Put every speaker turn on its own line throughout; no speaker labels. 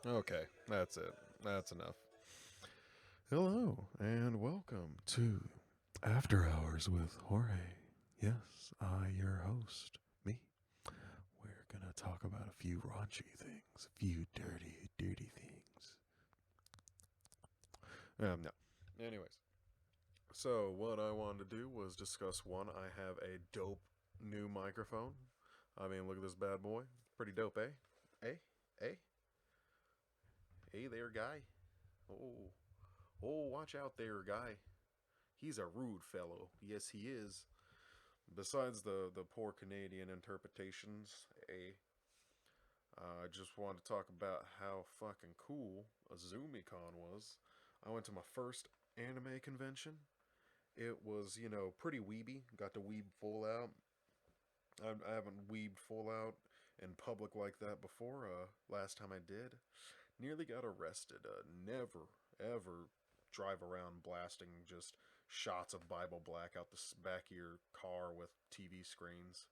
Okay, that's it. That's enough. Hello, and welcome to After Hours with Jorge. Yes, I, your host, me. We're gonna talk about a few raunchy things, a few dirty, dirty things. No. Anyways, so what I wanted to do was discuss one. I have a dope new microphone. I mean, look at this bad boy. Pretty dope, eh? Eh? Eh? Hey there, guy. Oh. Oh, watch out there, guy. He's a rude fellow. Yes, he is. Besides the poor Canadian interpretations, I just wanted to talk about how fucking cool Izumicon was. I went to my first anime convention. It was, pretty weeby. Got to weeb full out. I haven't weebed full out in public like that before. Last time I did, nearly got arrested. Never, ever drive around blasting just shots of Bible Black out the back of your car with TV screens.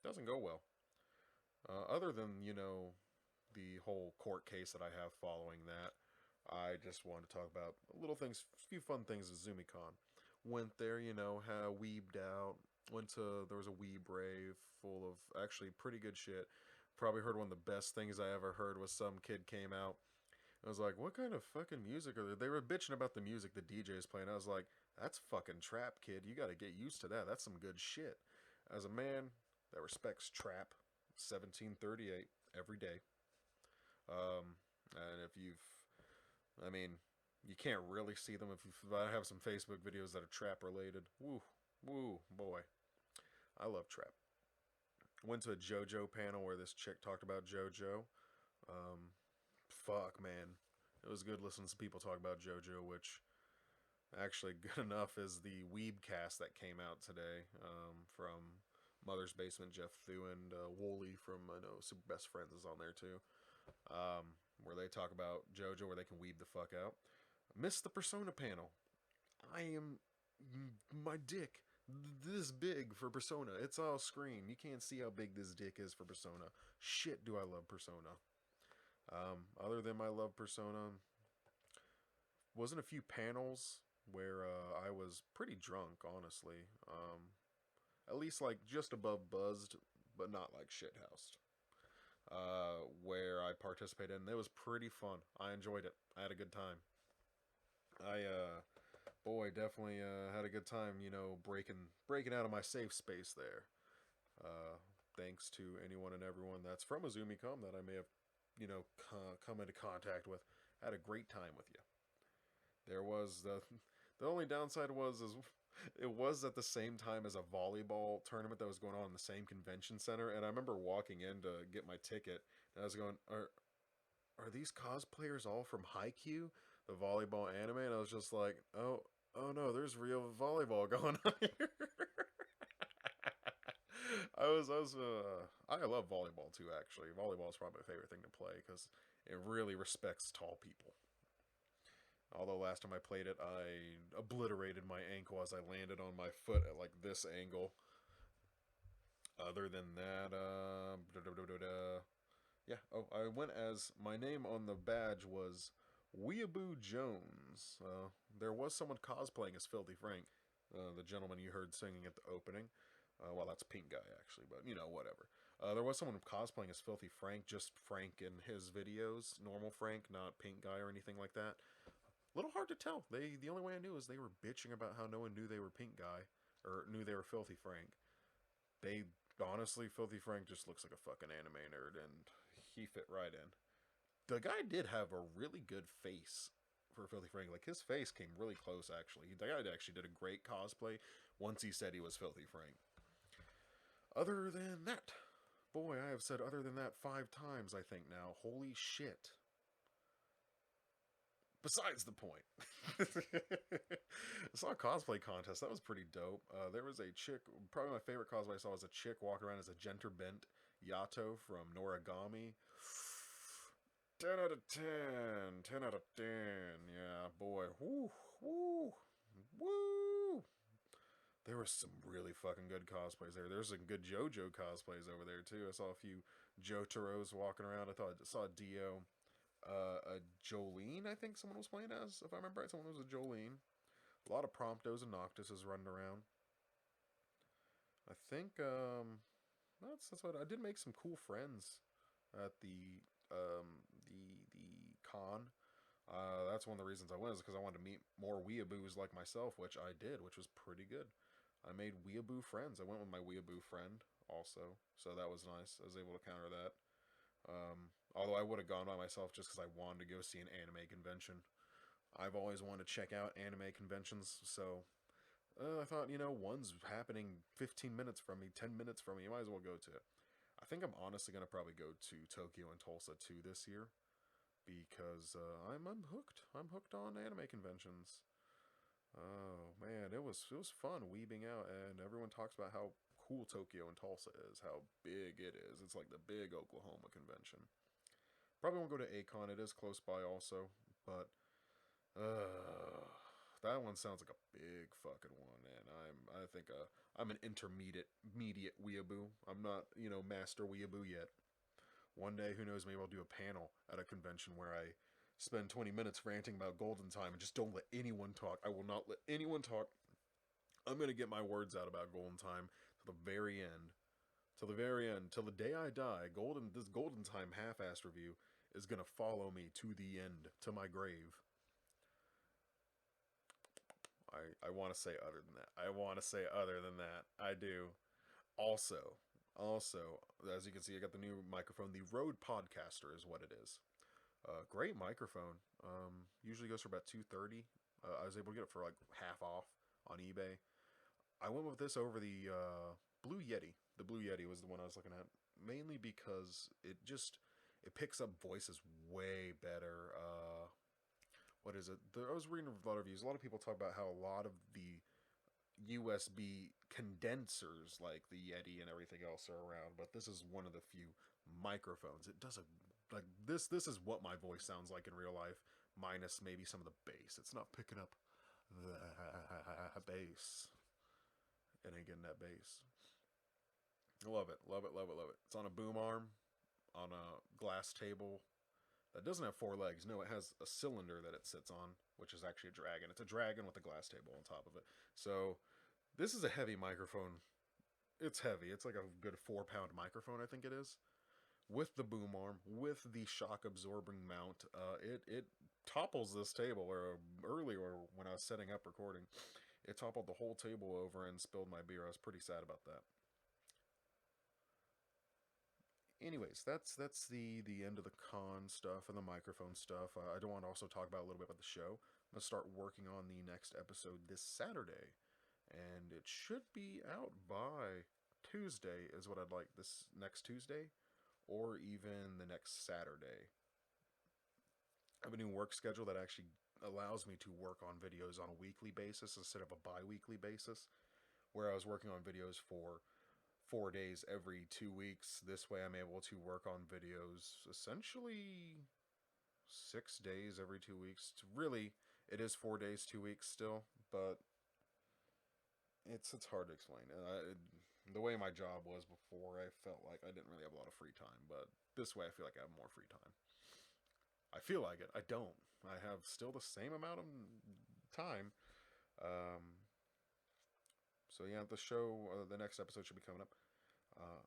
Doesn't go well. Other than, the whole court case that I have following that, I just wanted to talk about little things, a few fun things at Zumicon. Went there, how weebed out. There was a weeb rave full of actually pretty good shit. Probably heard one of the best things I ever heard was some kid came out. I was like, what kind of fucking music are they? They were bitching about the music the DJ is playing. I was like, that's fucking trap, kid. You got to get used to that. That's some good shit. As a man that respects trap, 1738 every day. And if you've, I mean, you can't really see them if I have some Facebook videos that are trap related. Woo, woo, boy. I love trap. Went to a JoJo panel where this chick talked about JoJo. Fuck, man. It was good listening to people talk about JoJo, which actually good enough is the Weebcast that came out today from Mother's Basement, Jeff Thu, and Wooly from, I know, Super Best Friends is on there too. Where they talk about JoJo, where they can weeb the fuck out. Missed the Persona panel. I am my dick this big for Persona. It's all screen. You can't see how big this dick is for Persona. Shit, do I love Persona. Other than my love Persona, wasn't a few panels where I was pretty drunk, honestly. At least like just above buzzed, but not like shithoused. Where I participated in. It was pretty fun. I enjoyed it. I had a good time. Boy, definitely had a good time. Breaking out of my safe space there. Thanks to anyone and everyone that's from Izumicon that I may have, come into contact with. Had a great time with you. There was the only downside was is it was at the same time as a volleyball tournament that was going on in the same convention center, and I remember walking in to get my ticket, and I was going, are these cosplayers all from Haikyuu, the volleyball anime? And I was just like, oh no, there's real volleyball going on here. I love volleyball too. Actually, volleyball is probably my favorite thing to play because it really respects tall people. Although last time I played it, I obliterated my ankle as I landed on my foot at like this angle. Other than that, yeah. Oh, I went as my name on the badge was Weeaboo Jones. There was someone cosplaying as Filthy Frank, the gentleman you heard singing at the opening. Well, that's Pink Guy actually, but whatever. There was someone cosplaying as Filthy Frank, just Frank in his videos, normal Frank, not Pink Guy or anything like that. Little hard to tell. The only way I knew is they were bitching about how no one knew they were Pink Guy or knew they were Filthy Frank. They honestly, Filthy Frank just looks like a fucking anime nerd, and he fit right in. The guy did have a really good face for Filthy Frank. Like his face came really close. Actually, the guy actually did a great cosplay once he said he was Filthy Frank. Other than that, boy, I have said other than that 5 times. I think now. Holy shit. Besides the point. I saw a cosplay contest. That was pretty dope. There was a chick, probably my favorite cosplay I saw was a chick walking around as a gender bent Yato from Noragami. 10 out of 10. 10 out of 10. Yeah, boy. Woo, woo, woo. There was some really fucking good cosplays there. There's some good JoJo cosplays over there, too. I saw a few Jotaros walking around. I saw Dio. A Jolene, I think someone was playing as. If I remember right, someone was a Jolene. A lot of Promptos and Noctises running around. I think that's what I did. Make some cool friends at the con. That's one of the reasons I went is because I wanted to meet more weeaboos like myself, which I did, which was pretty good. I made weeaboo friends. I went with my weeaboo friend also, so that was nice. I was able to counter that. Although I would have gone by myself just because I wanted to go see an anime convention. I've always wanted to check out anime conventions, so I thought, one's happening 15 minutes from me, 10 minutes from me. You might as well go to it. I think I'm honestly going to probably go to Tokyo and Tulsa too this year because I'm hooked. I'm hooked on anime conventions. Oh man, it was fun weebing out, and everyone talks about how cool Tokyo and Tulsa is, how big it is. It's like the big Oklahoma convention. Probably won't go to Acon. It is close by also, but uh, that one sounds like a big fucking one, and I think I'm an intermediate weeaboo. I'm not master weeaboo yet. One day, who knows? Maybe I'll do a panel at a convention where I spend 20 minutes ranting about Golden Time and just don't let anyone talk. I will not let anyone talk. I'm gonna get my words out about Golden Time to the very end, till the very end, till the day I die. This Golden Time half-ass review is gonna follow me to the end, to my grave. I want to say other than that. I want to say other than that. I do. Also, as you can see, I got the new microphone. The Rode Podcaster is what it is. Great microphone. Usually goes for about 230. I was able to get it for like half off on eBay. I went with this over the Blue Yeti. The Blue Yeti was the one I was looking at, mainly because it picks up voices way better. What is it? I was reading a lot of reviews. A lot of people talk about how a lot of the USB condensers, like the Yeti and everything else, are around, but this is one of the few microphones. It does a like this. This is what my voice sounds like in real life, minus maybe some of the bass. It's not picking up the bass. It ain't getting that bass. Love it, love it, love it, love it. It's on a boom arm, on a glass table that doesn't have four legs. No, it has a cylinder that it sits on, which is actually a dragon. It's a dragon with a glass table on top of it. So this is a heavy microphone. It's heavy. It's like a good 4-pound microphone, I think it is. With the boom arm, with the shock absorbing mount, it topples this table. Or earlier when I was setting up recording, it toppled the whole table over and spilled my beer. I was pretty sad about that. Anyways, that's the end of the con stuff and the microphone stuff. I do want to also talk about a little bit about the show. I'm gonna start working on the next episode this Saturday, and it should be out by Tuesday. Is what I'd like this next Tuesday, or even the next Saturday. I have a new work schedule that actually allows me to work on videos on a weekly basis instead of a bi-weekly basis, where I was working on videos for 4 days every 2 weeks. This way, I'm able to work on videos essentially 6 days every 2 weeks. Really, it is 4 days, 2 weeks still, but it's hard to explain. The way my job was before, I felt like I didn't really have a lot of free time, but this way, I feel like I have more free time. I feel like it. I don't. I have still the same amount of time. Um, so yeah, the show, the next episode should be coming up.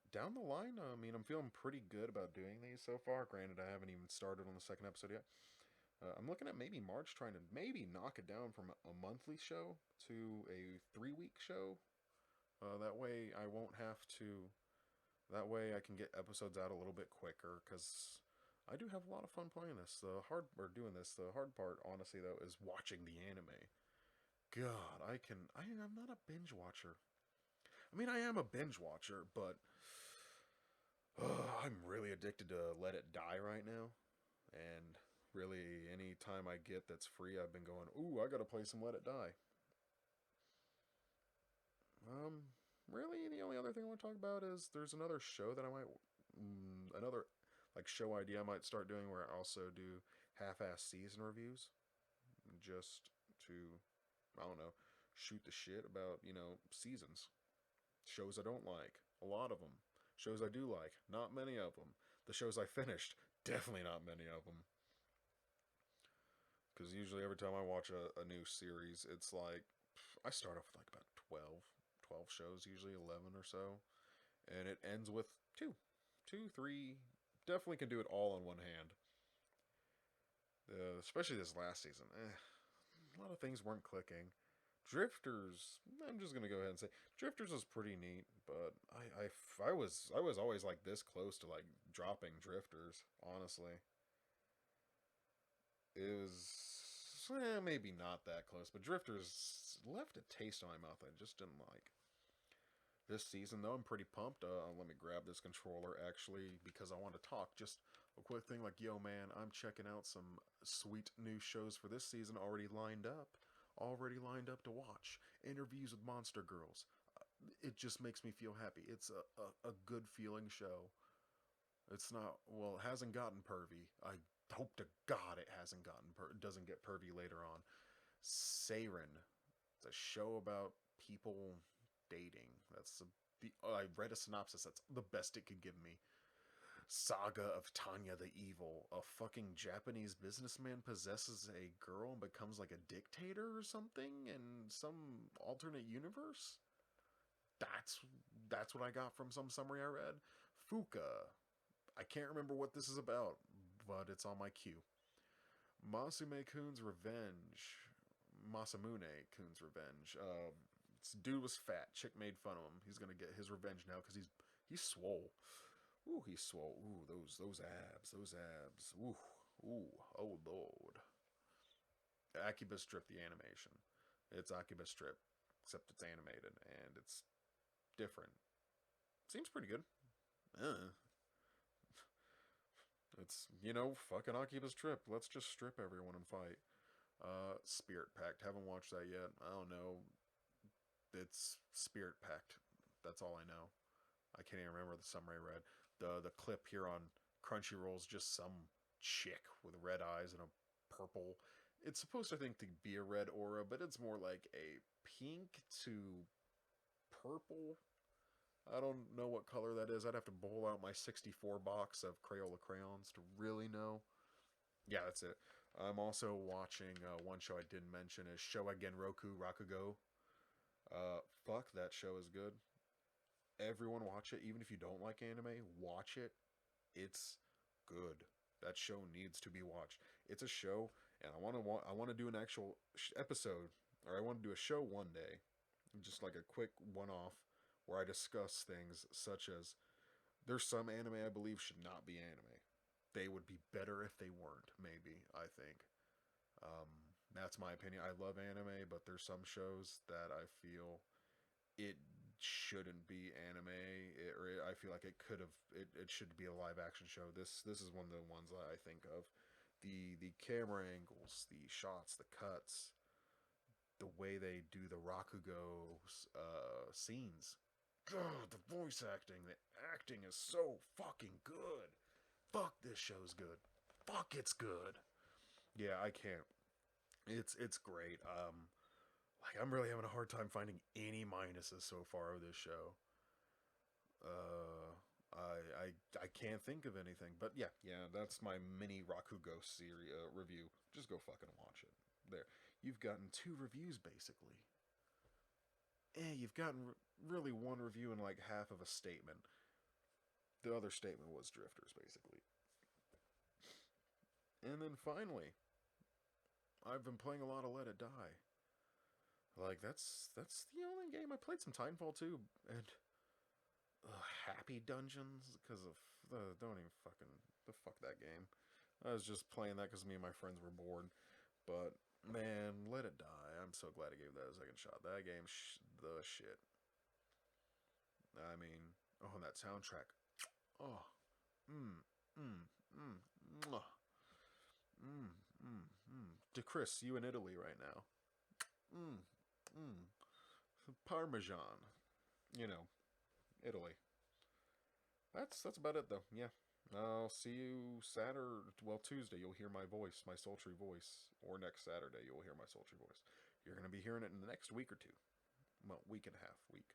Down the line, I mean, I'm feeling pretty good about doing these so far. Granted, I haven't even started on the second episode yet. I'm looking at maybe March, trying to maybe knock it down from a monthly show to a 3-week show. That way, I won't have to. That way, I can get episodes out a little bit quicker because I do have a lot of fun playing this. Doing this. The hard part, honestly, though, is watching the anime. God, I'm not a binge watcher. I mean, I am a binge watcher, but I'm really addicted to Let It Die right now. And really, any time I get that's free, I've been going, ooh, I gotta play some Let It Die. Really, the only other thing I want to talk about is there's another show that I might, another like show idea I might start doing where I also do half-ass season reviews, just to, I don't know, shoot the shit about seasons, shows I don't like, a lot of them, shows I do like, not many of them, the shows I finished, definitely not many of them. Because usually every time I watch a new series, it's like I start off with like about 12 shows, usually 11 or so, and it ends with two, three. Definitely can do it all on one hand. Especially this last season. A lot of things weren't clicking. Drifters, I'm just gonna go ahead and say Drifters was pretty neat, but I was always like this close to like dropping Drifters. Honestly, it was maybe not that close, but Drifters left a taste in my mouth I just didn't like. This season, though, I'm pretty pumped. Let me grab this controller actually because I want to talk. Just a quick thing, like, yo, man, I'm checking out some sweet new shows for this season already lined up. Already lined up to watch. Interviews with Monster Girls. It just makes me feel happy. It's a good feeling show. It's not, well, it hasn't gotten pervy. I hope to God it hasn't gotten doesn't get pervy later on. Saren. It's a show about people dating. I read a synopsis. That's the best it could give me. Saga of Tanya the Evil. A fucking Japanese businessman possesses a girl and becomes like a dictator or something in some alternate universe. That's that's what I got from some summary I read. Fuka. I can't remember what this is about, but it's on my queue. Masume Kun's Revenge. Masamune Kun's Revenge. This dude was fat. Chick made fun of him. He's gonna get his revenge now because he's swole. Ooh, he's swole. Ooh, those abs, those abs. Ooh, ooh, oh lord. Akiba Strip the animation. It's Akiba Strip, except it's animated and it's different. Seems pretty good. Uh, it's fucking Akiba's Strip. Let's just strip everyone and fight. Spirit Pact. Haven't watched that yet. I don't know. It's Spirit Pact. That's all I know. I can't even remember the summary I read. The clip here on Crunchyroll is just some chick with red eyes and a purple. It's supposed, I think, to be a red aura, but it's more like a pink to purple. I don't know what color that is. I'd have to bowl out my 64 box of Crayola crayons to really know. Yeah, that's it. I'm also watching one show I didn't mention is Showa Genroku Rakugo. Fuck, that show is good. Everyone watch it, even if you don't like anime, watch it. It's good. That show needs to be watched. It's a show, and I want to do an actual episode, or I want to do a show one day, just like a quick one-off, where I discuss things such as there's some anime I believe should not be anime. They would be better if they weren't. Maybe I think. That's my opinion. I love anime, but there's some shows that I feel it shouldn't be anime, or I feel like it could have. It should be a live action show. This is one of the ones that I think of. The camera angles, the shots, the cuts, the way they do the Rakugo scenes. God, the voice acting, the acting is so fucking good. Fuck, this show's good. Fuck, it's good. Yeah, I can't. It's great. Like I'm really having a hard time finding any minuses so far of this show. I can't think of anything. But yeah, that's my mini Rakugo series review. Just go fucking watch it. There, you've gotten 2 reviews basically. You've gotten really one review and like half of a statement. The other statement was Drifters basically. And then finally, I've been playing a lot of Let It Die. Like that's the only game I played some Titanfall 2 and Happy Dungeons because of the don't even fucking the fuck that game. I was just playing that because me and my friends were bored. But man, Let It Die. I'm so glad I gave that a second shot. That game, the shit. I mean, oh, and that soundtrack. Oh, mm, mm, mm, mwah. To Chris, you in Italy right now. Mm, Parmesan. You know, Italy. That's about it though. Yeah. I'll see you Saturday. Well, Tuesday you'll hear my voice, my sultry voice, or next Saturday you'll hear my sultry voice. You're gonna be hearing it in the next week or two. Well, week and a half, week.